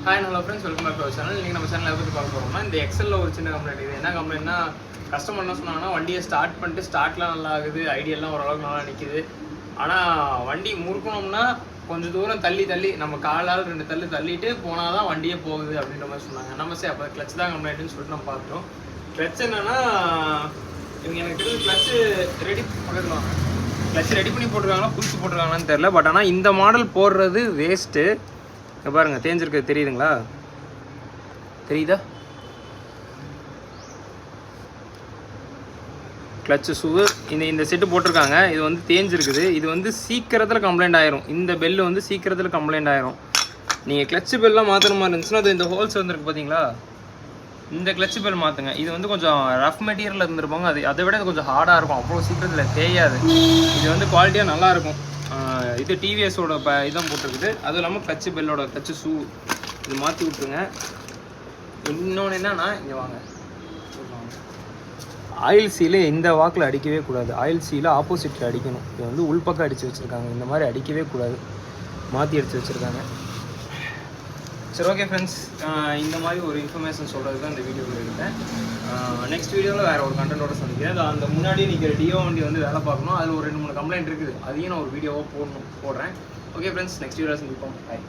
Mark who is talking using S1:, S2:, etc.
S1: Hi hello friends, welcome back to our channel. நீங்கள் நம்ம channel எதை பற்றி பார்க்க போகிறோம்னா, இந்த எக்ஸலில் ஒரு சின்ன கம்ப்ளைண்ட். இது என்ன கம்ப்ளைண்ட்னா, கஸ்டமர் என்ன சொன்னாங்கன்னா, வண்டியை ஸ்டார்ட் பண்ணிட்டு ஸ்டார்ட்லாம் நல்லா ஆகுது, ஐடியெல்லாம் ஓரளவுக்கு நல்லா நிற்கிது. ஆனால் வண்டி முறுக்கணும்னா கொஞ்சம் தூரம் தள்ளி நம்ம காலால் 2 தள்ளு தள்ளிட்டு போனால் தான் வண்டியே போகுது அப்படின்ற மாதிரி சொன்னாங்க. நம்ம சரி அப்போ கிளச் தான் கம்ப்ளைண்ட்டுன்னு சொல்லிட்டு நம்ம பார்த்தோம். கிளச் என்னன்னா, இவங்க எனக்கு தெரிஞ்சு கிளச்சு ரெடி பக்கத்தில் வாங்க, கிளச் ரெடி பண்ணி போட்டிருக்காங்களா புதுசு போட்டிருக்காங்களான்னு தெரில. பட் ஆனால் இந்த மாடல் போடுறது வேஸ்ட்டு. இங்கே பாருங்கள், தேஞ்சிருக்கிறது தெரியுதுங்களா? தெரியுதா? கிளச்சு ஷூவு இந்த செட்டு போட்டிருக்காங்க. இது வந்து தேஞ்சிருக்குது. இது வந்து சீக்கிரத்தில் கம்ப்ளைண்ட் ஆயிரும். இந்த பெல்லு வந்து சீக்கிரத்தில் கம்ப்ளைண்ட் ஆயிரும். நீங்கள் கிளச்சு பெல்லாம் மாற்றுற மாதிரி இருந்துச்சுன்னா, அது இந்த ஹோல்ஸ் வந்துருக்கு பார்த்தீங்களா, இந்த கிளச்சு பெல் மாற்றுங்க. இது வந்து கொஞ்சம் ரஃப் மெட்டீரியலில் இருந்திருப்பாங்க. அதை விட இது கொஞ்சம் ஹார்டாக இருக்கும், அவ்வளோ சீக்கிரத்தில் தேயாது. இது வந்து குவாலிட்டியாக நல்லாயிருக்கும். இது டிவிஎஸோட இதான் போட்டிருக்குது. அதுவும் இல்லாமல் கிளச்சு பெல்லோட கிளச்சு ஷூ இது மாற்றி விட்ருங்க. இன்னொன்று என்னன்னா, இங்கே வாங்க, ஆயில் சீலை இந்த வாக்கில் அடிக்கவே கூடாது. ஆயில் சீலை ஆப்போசிட்டில் அடிக்கணும். இது வந்து உள்பக்கம் அடித்து வச்சுருக்காங்க. இந்த மாதிரி அடிக்கவே கூடாது, மாற்றி அடித்து வச்சுருக்காங்க. சரி, ஓகே ஃப்ரெண்ட்ஸ், இந்த மாதிரி ஒரு இன்ஃபர்மேஷன் சொல்கிறது தான் இந்த வீடியோவில் இருக்கேன். நெக்ஸ்ட் வீடியோவில் வேறு ஒரு கண்டென்ட்டோட சந்திக்கிறேன். அந்த முன்னாடி நிற்கிற டியோ வண்டி வந்து வேலை பார்க்கணும். அதில் ஒரு 2-3 கம்ப்ளைண்ட் இருக்குது. அதையும் நான் ஒரு வீடியோவாக போடுறேன். ஓகே ஃப்ரெண்ட்ஸ், நெக்ஸ்ட் வீடியோவில் சந்திப்போம். பாய்.